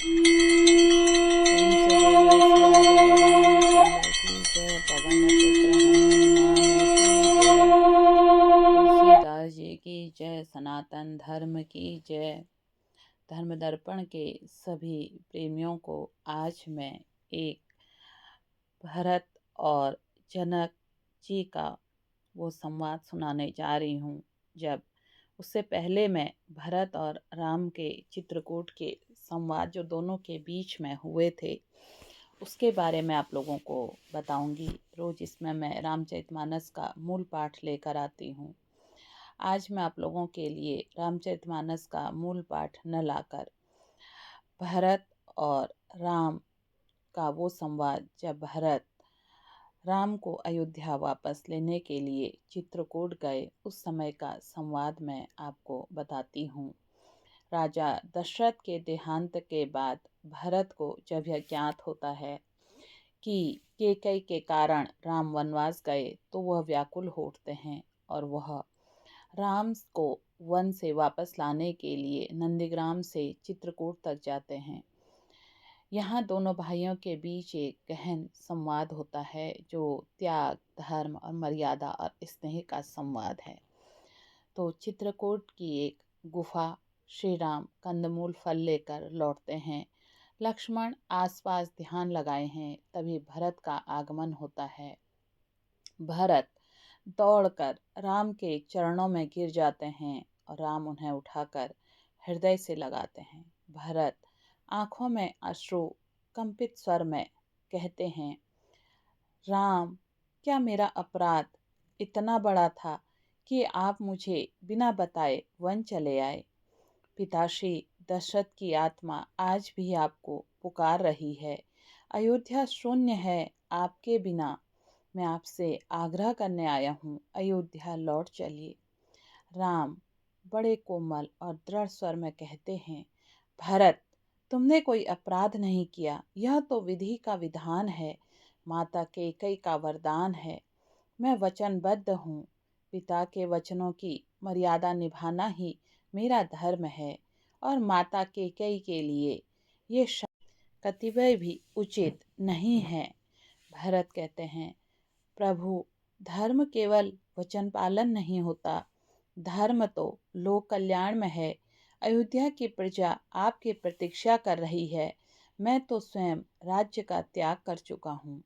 प्रेम से बोलिए सियावर रामचंद्र की जय, पवन पुत्र हनुमान की जय, तुलसीदास जी की जय, सनातन धर्म की जय। धर्म दर्पण के सभी प्रेमियों को आज मैं एक भरत और जनक जी का वो संवाद सुनाने जा रही हूँ। जब उससे पहले मैं भरत और राम के चित्रकूट के संवाद जो दोनों के बीच में हुए थे उसके बारे में आप लोगों को बताऊंगी। रोज इसमें मैं रामचरितमानस का मूल पाठ लेकर आती हूँ। आज मैं आप लोगों के लिए रामचरितमानस का मूल पाठ न लाकर भरत और राम का वो संवाद जब भरत राम को अयोध्या वापस लेने के लिए चित्रकूट गए उस समय का संवाद मैं आपको बताती हूँ। राजा दशरथ के देहांत के बाद भरत को जब यह ज्ञात होता है कि कैकेयी के कारण राम वनवास गए तो वह व्याकुल हो उठते हैं और वह राम को वन से वापस लाने के लिए नंदीग्राम से चित्रकूट तक जाते हैं। यहाँ दोनों भाइयों के बीच एक गहन संवाद होता है जो त्याग, धर्म और मर्यादा और स्नेह का संवाद है। तो चित्रकूट की एक गुफा श्री राम कंदमूल फल लेकर लौटते हैं। लक्ष्मण आसपास ध्यान लगाए हैं, तभी भरत का आगमन होता है। भरत दौड़कर राम के चरणों में गिर जाते हैं और राम उन्हें उठाकर हृदय से लगाते हैं। भरत आंखों में अश्रु कंपित स्वर में कहते हैं, राम, क्या मेरा अपराध इतना बड़ा था कि आप मुझे बिना बताए वन चले आए? पिताश्री दशरथ की आत्मा आज भी आपको पुकार रही है। अयोध्या शून्य है, आपके बिना मैं आपसे आग्रह करने आया हूँ, अयोध्या लौट चलिए। राम बड़े कोमल और दृढ़ स्वर में कहते हैं, भरत, तुमने कोई अपराध नहीं किया, यह तो विधि का विधान है, माता कैकेयी का वरदान है। मैं वचनबद्ध हूँ, पिता के वचनों की मर्यादा निभाना ही मेरा धर्म है और माता कैकेयी के लिए ये कतिपय भी उचित नहीं है। भरत कहते हैं, प्रभु, धर्म केवल वचन पालन नहीं होता, धर्म तो लोक कल्याण में है। अयोध्या की प्रजा आपकी प्रतीक्षा कर रही है, मैं तो स्वयं राज्य का त्याग कर चुका हूँ।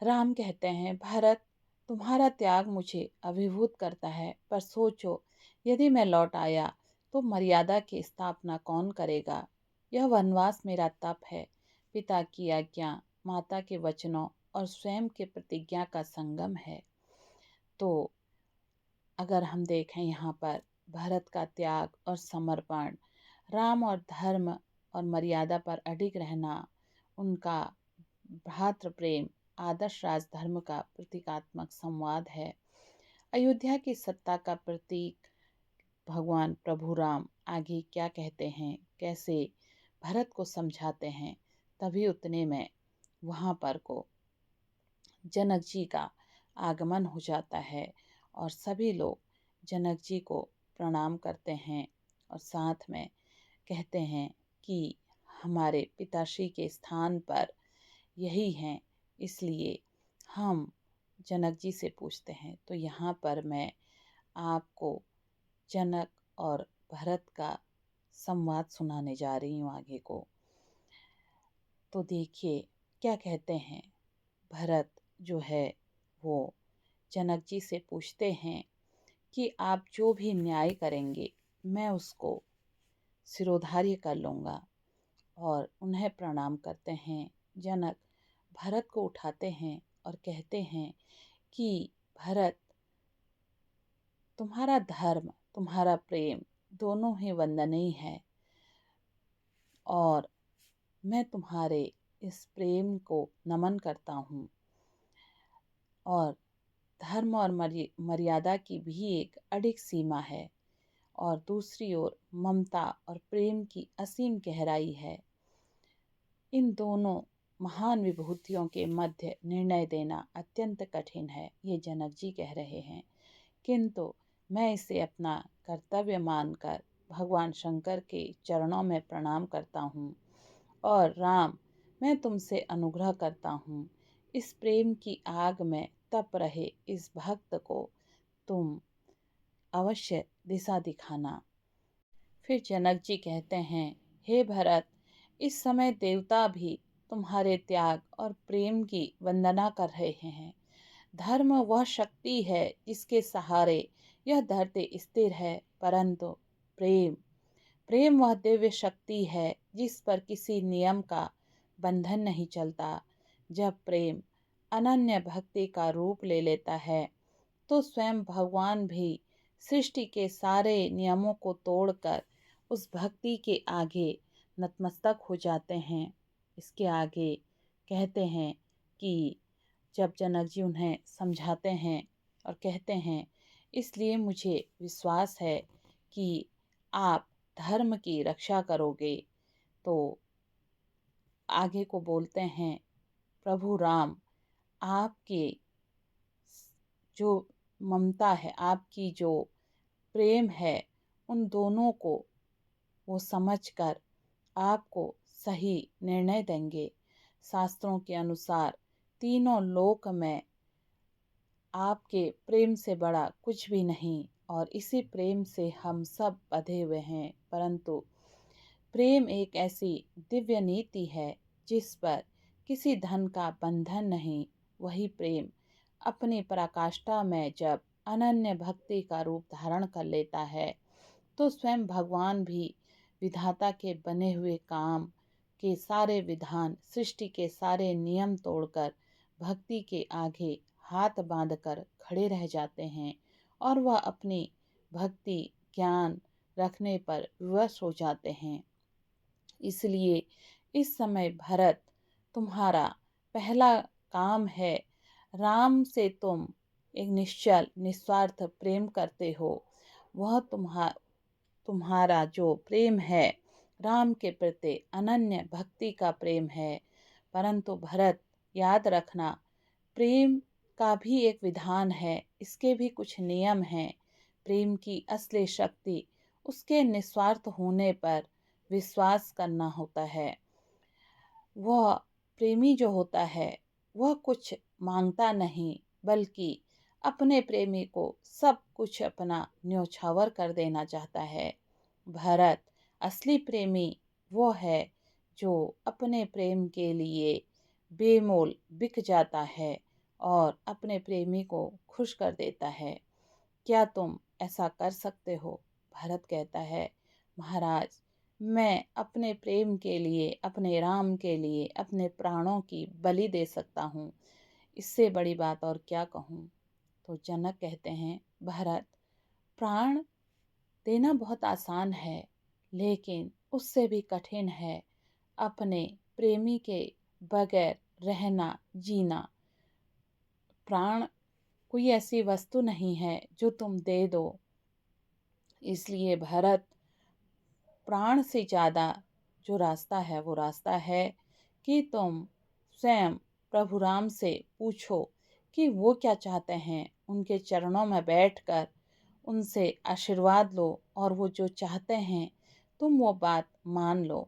राम कहते हैं, भरत, तुम्हारा त्याग मुझे अभिभूत करता है, पर सोचो, यदि मैं लौट आया तो मर्यादा की स्थापना कौन करेगा? यह वनवास मेरा तप है, पिता की आज्ञा, माता के वचनों और स्वयं के प्रतिज्ञा का संगम है। तो अगर हम देखें यहाँ पर भरत का त्याग और समर्पण, राम और धर्म और मर्यादा पर अडिग रहना, उनका भ्रातृ प्रेम आदर्श राजधर्म का प्रतीकात्मक संवाद है। अयोध्या की सत्ता का प्रतीक भगवान प्रभु राम आगे क्या कहते हैं, कैसे भरत को समझाते हैं, तभी उतने में वहाँ पर को जनक जी का आगमन हो जाता है और सभी लोग जनक जी को प्रणाम करते हैं और साथ में कहते हैं कि हमारे पिताश्री के स्थान पर यही हैं, इसलिए हम जनक जी से पूछते हैं। तो यहाँ पर मैं आपको जनक और भरत का संवाद सुनाने जा रही हूँ आगे को। तो देखिए क्या कहते हैं। भरत जो है वो जनक जी से पूछते हैं कि आप जो भी न्याय करेंगे मैं उसको सिरोधार्य कर लूँगा और उन्हें प्रणाम करते हैं। जनक भरत को उठाते हैं और कहते हैं कि भरत, तुम्हारा धर्म, तुम्हारा प्रेम दोनों ही वंदनीय है और मैं तुम्हारे इस प्रेम को नमन करता हूँ और धर्म और मर्यादा की भी एक अडिग सीमा है और दूसरी ओर ममता और प्रेम की असीम गहराई है। इन दोनों महान विभूतियों के मध्य निर्णय देना अत्यंत कठिन है, ये जनक जी कह रहे हैं, किंतु मैं इसे अपना कर्तव्य मानकर भगवान शंकर के चरणों में प्रणाम करता हूँ। और राम, मैं तुमसे अनुग्रह करता हूँ, इस प्रेम की आग में तप रहे इस भक्त को तुम अवश्य दिशा दिखाना। फिर जनक जी कहते हैं, हे भरत, इस समय देवता भी तुम्हारे त्याग और प्रेम की वंदना कर रहे हैं। धर्म वह शक्ति है जिसके सहारे यह धरती स्थिर है, परंतु प्रेम प्रेम वह दिव्य शक्ति है जिस पर किसी नियम का बंधन नहीं चलता। जब प्रेम अनन्य भक्ति का रूप ले लेता है तो स्वयं भगवान भी सृष्टि के सारे नियमों को तोड़कर उस भक्ति के आगे नतमस्तक हो जाते हैं। इसके आगे कहते हैं कि जब जनक जी उन्हें समझाते हैं और कहते हैं, इसलिए मुझे विश्वास है कि आप धर्म की रक्षा करोगे, तो आगे को बोलते हैं, प्रभु राम, आपके जो ममता है, आपकी जो प्रेम है, उन दोनों को वो समझकर आपको सही निर्णय देंगे। शास्त्रों के अनुसार तीनों लोक में आपके प्रेम से बड़ा कुछ भी नहीं, और इसी प्रेम से हम सब बंधे हुए हैं। परंतु प्रेम एक ऐसी दिव्य नीति है जिस पर किसी धन का बंधन नहीं। वही प्रेम अपनी पराकाष्ठा में जब अनन्य भक्ति का रूप धारण कर लेता है तो स्वयं भगवान भी विधाता के बने हुए काम के सारे विधान, सृष्टि के सारे नियम तोड़कर भक्ति के आगे हाथ बांधकर खड़े रह जाते हैं और वह अपनी भक्ति ज्ञान रखने पर विवश हो जाते हैं। इसलिए इस समय भरत, तुम्हारा पहला काम है, राम से तुम एक निश्चल निस्वार्थ प्रेम करते हो। वह तुम्हारा जो प्रेम है राम के प्रति अनन्य भक्ति का प्रेम है। परंतु भरत, याद रखना, प्रेम का भी एक विधान है, इसके भी कुछ नियम हैं। प्रेम की असली शक्ति उसके निस्वार्थ होने पर विश्वास करना होता है। वह प्रेमी जो होता है वह कुछ मांगता नहीं, बल्कि अपने प्रेमी को सब कुछ अपना न्योछावर कर देना चाहता है। भरत, असली प्रेमी वो है जो अपने प्रेम के लिए बेमोल बिक जाता है और अपने प्रेमी को खुश कर देता है। क्या तुम ऐसा कर सकते हो? भरत कहता है, महाराज, मैं अपने प्रेम के लिए, अपने राम के लिए अपने प्राणों की बलि दे सकता हूँ। इससे बड़ी बात और क्या कहूँ। तो जनक कहते हैं, भरत, प्राण देना बहुत आसान है, लेकिन उससे भी कठिन है अपने प्रेमी के बगैर रहना, जीना। प्राण कोई ऐसी वस्तु नहीं है जो तुम दे दो। इसलिए भरत, प्राण से ज़्यादा जो रास्ता है वो रास्ता है कि तुम स्वयं प्रभु राम से पूछो कि वो क्या चाहते हैं। उनके चरणों में बैठकर उनसे आशीर्वाद लो और वो जो चाहते हैं तुम वो बात मान लो।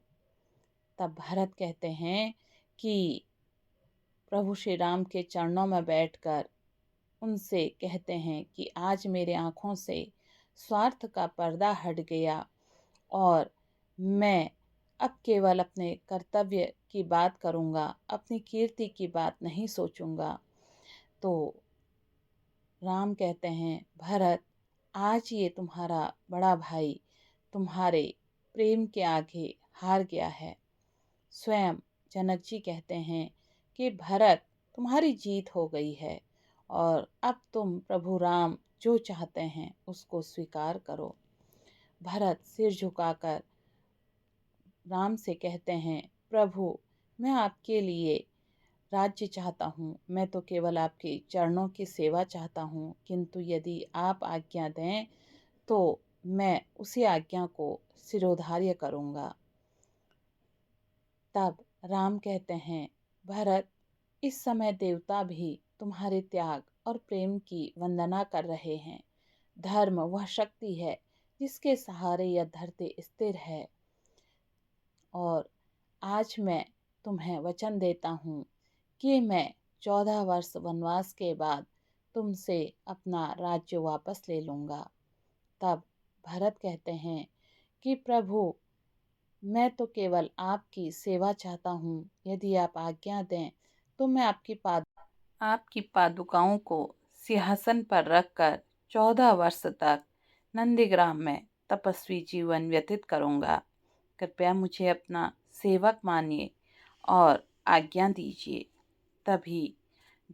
तब भरत कहते हैं कि प्रभु श्री राम के चरणों में बैठकर उनसे कहते हैं कि आज मेरे आँखों से स्वार्थ का पर्दा हट गया और मैं अब केवल अपने कर्तव्य की बात करूँगा, अपनी कीर्ति की बात नहीं सोचूंगा। तो राम कहते हैं, भरत, आज ये तुम्हारा बड़ा भाई तुम्हारे प्रेम के आगे हार गया है। स्वयं जनक जी कहते हैं कि भरत, तुम्हारी जीत हो गई है और अब तुम प्रभु राम जो चाहते हैं उसको स्वीकार करो। भरत सिर झुकाकर राम से कहते हैं, प्रभु, मैं आपके लिए राज्य चाहता हूँ, मैं तो केवल आपके चरणों की सेवा चाहता हूँ, किंतु यदि आप आज्ञा दें तो मैं उसी आज्ञा को शिरोधार्य करूँगा। तब राम कहते हैं, भरत, इस समय देवता भी तुम्हारे त्याग और प्रेम की वंदना कर रहे हैं। धर्म वह शक्ति है जिसके सहारे यह धरती स्थिर है। और आज मैं तुम्हें वचन देता हूँ कि मैं 14 वर्ष वनवास के बाद तुमसे अपना राज्य वापस ले लूँगा। तब भरत कहते हैं कि प्रभु, मैं तो केवल आपकी सेवा चाहता हूँ। यदि आप आज्ञा दें तो मैं आपकी पादुकाओं को सिंहासन पर रखकर 14 वर्ष तक नंदीग्राम में तपस्वी जीवन व्यतीत करूँगा। कृपया मुझे अपना सेवक मानिए और आज्ञा दीजिए। तभी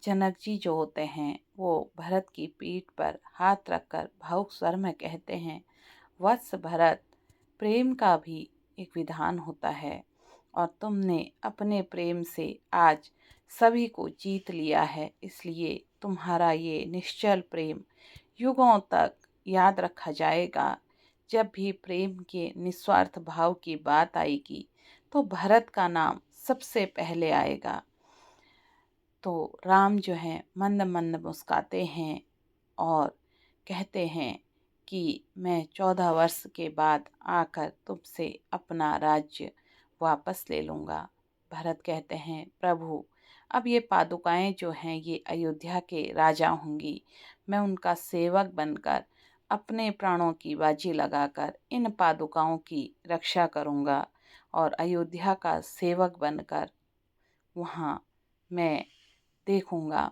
जनक जी जो होते हैं वो भरत की पीठ पर हाथ रखकर भावुक स्वर में कहते हैं, वत्स भरत, प्रेम का भी एक विधान होता है और तुमने अपने प्रेम से आज सभी को जीत लिया है। इसलिए तुम्हारा ये निश्चल प्रेम युगों तक याद रखा जाएगा। जब भी प्रेम के निस्वार्थ भाव की बात आएगी तो भरत का नाम सबसे पहले आएगा। तो राम जो हैं मंद मंद मुस्काते हैं और कहते हैं कि मैं 14 वर्ष के बाद आकर तुमसे अपना राज्य वापस ले लूँगा। भरत कहते हैं, प्रभु, अब ये पादुकाएं जो हैं ये अयोध्या के राजा होंगी। मैं उनका सेवक बनकर अपने प्राणों की बाजी लगाकर इन पादुकाओं की रक्षा करूँगा और अयोध्या का सेवक बनकर वहाँ मैं देखूँगा।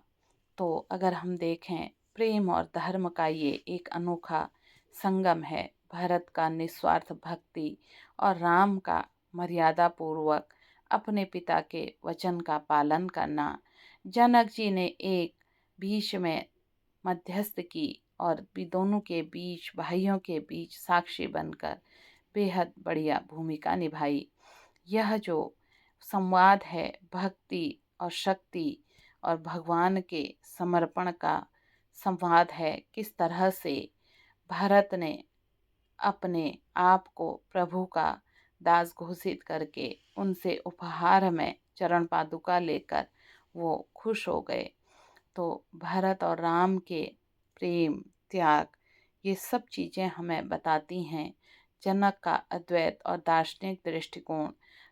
तो अगर हम देखें, प्रेम और धर्म का ये एक अनोखा संगम है। भरत का निस्वार्थ भक्ति और राम का मर्यादा पूर्वक अपने पिता के वचन का पालन करना। जनक जी ने एक बीच में मध्यस्थ की और भी दोनों के बीच, भाइयों के बीच साक्षी बनकर बेहद बढ़िया भूमिका निभाई। यह जो संवाद है भक्ति और शक्ति और भगवान के समर्पण का संवाद है, किस तरह से भरत ने अपने आप को प्रभु का दास घोषित करके उनसे उपहार में चरण पादुका लेकर वो खुश हो गए। तो भरत और राम के प्रेम, त्याग, ये सब चीज़ें हमें बताती हैं जनक का अद्वैत और दार्शनिक दृष्टिकोण,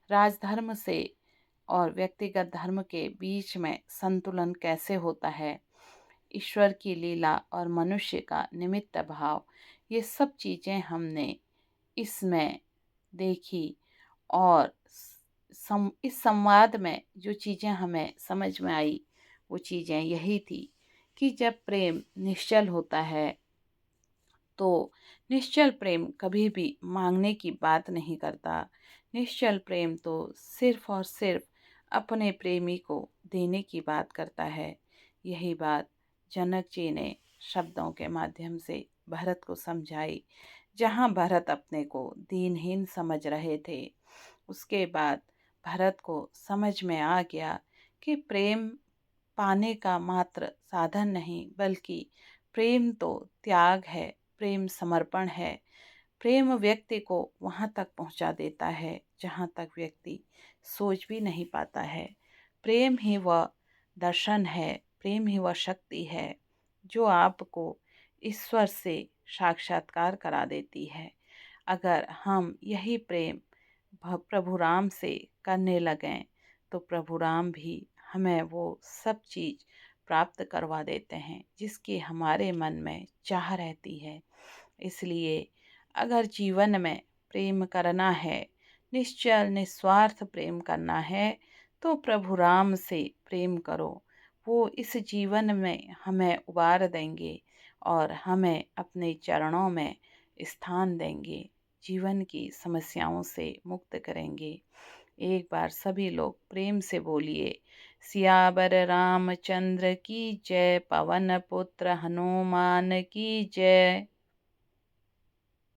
राजधर्म से और व्यक्तिगत धर्म के बीच में संतुलन कैसे होता है, ईश्वर की लीला और मनुष्य का निमित्त भाव, ये सब चीज़ें हमने इसमें देखी। और इस संवाद में जो चीज़ें हमें समझ में आई वो चीज़ें यही थी कि जब प्रेम निश्चल होता है तो निश्चल प्रेम कभी भी मांगने की बात नहीं करता। निश्चल प्रेम तो सिर्फ और सिर्फ अपने प्रेमी को देने की बात करता है। यही बात जनक जी ने शब्दों के माध्यम से भरत को समझाई। जहाँ भरत अपने को दीनहीन समझ रहे थे, उसके बाद भरत को समझ में आ गया कि प्रेम पाने का मात्र साधन नहीं, बल्कि प्रेम तो त्याग है, प्रेम समर्पण है। प्रेम व्यक्ति को वहाँ तक पहुँचा देता है जहाँ तक व्यक्ति सोच भी नहीं पाता है। प्रेम ही वह दर्शन है, प्रेम ही वह शक्ति है जो आपको ईश्वर से साक्षात्कार करा देती है। अगर हम यही प्रेम प्रभु राम से करने लगें तो प्रभु राम भी हमें वो सब चीज़ प्राप्त करवा देते हैं जिसकी हमारे मन में चाह रहती है। इसलिए अगर जीवन में प्रेम करना है, निश्चल निस्वार्थ प्रेम करना है, तो प्रभु राम से प्रेम करो। वो इस जीवन में हमें उबार देंगे और हमें अपने चरणों में स्थान देंगे, जीवन की समस्याओं से मुक्त करेंगे। एक बार सभी लोग प्रेम से बोलिए, सियावर रामचंद्र की जय, पवन पुत्र हनुमान की जय।